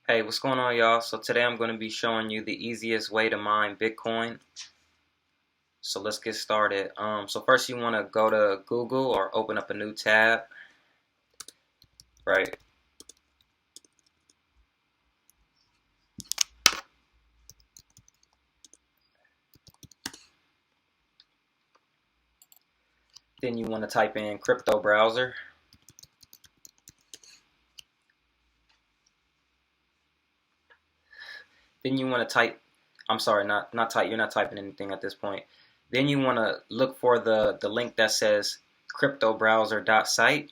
Hey, what's going on, y'all? So today I'm going to be showing you the easiest way to mine Bitcoin. So let's get started. So first you want to go to Google or open up a new tab, right? Then you want to type in crypto browser. Then you want to type, I'm sorry, not type, you're not typing anything at this point. Then you want to look for the link that says cryptobrowser.site.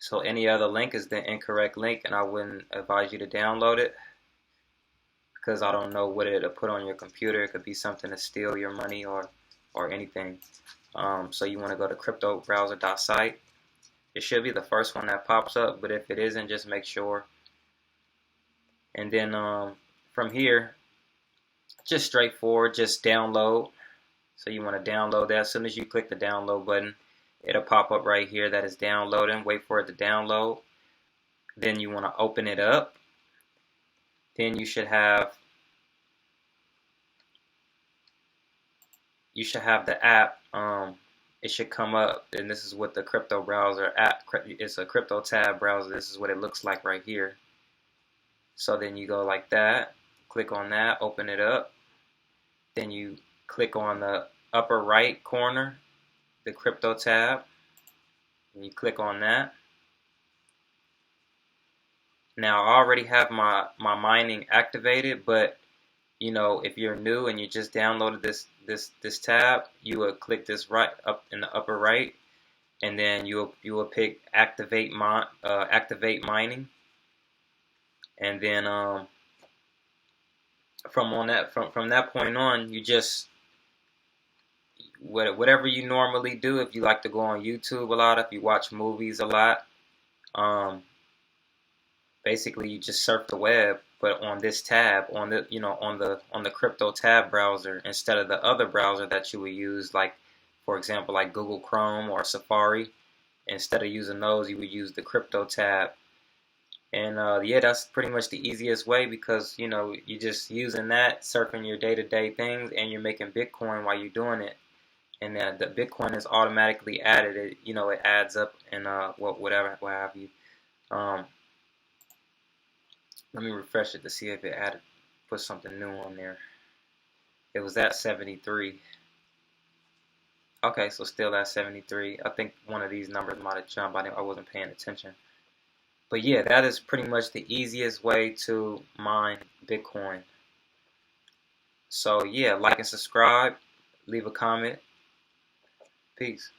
So any other link is the incorrect link, and I wouldn't advise you to download it because I don't know what it'll put on your computer. It could be something to steal your money or anything. So you want to go to cryptobrowser.site. It should be the first one that pops up, but if it isn't, just make sure. And then from here, just straightforward, just download. So you want to download that. As soon as you click the download button, it'll pop up right here that is downloading. Wait for it to download. Then you want to open it up. Then you should have the app. It should come up, and this is what the crypto browser app. It's a crypto tab browser. This is what it looks like right here. So then you go like that, click on that, open it up. Then you click on the upper right corner, the crypto tab, and you click on that. Now I already have my mining activated, but you know, if you're new and you just downloaded this tab, you would click this right up in the upper right, and then you will pick activate mining, and then from that point on, you just whatever you normally do. If you like to go on YouTube a lot, if you watch movies a lot, basically you just surf the web, but on this tab, on the crypto tab browser, instead of the other browser that you would use, like for example like Google Chrome or Safari. Instead of using those, you would use the crypto tab. And yeah, that's pretty much the easiest way, because you know you're just using that, surfing your day-to-day things, and you're making Bitcoin while you're doing it. And the Bitcoin is automatically added. It adds up, and what have you. Let me refresh it to see if it put something new on there. It was at 73. Okay, so still at 73. I think one of these numbers might have jumped. I wasn't paying attention. But yeah, that is pretty much the easiest way to mine Bitcoin. So yeah, like and subscribe, leave a comment. Peace.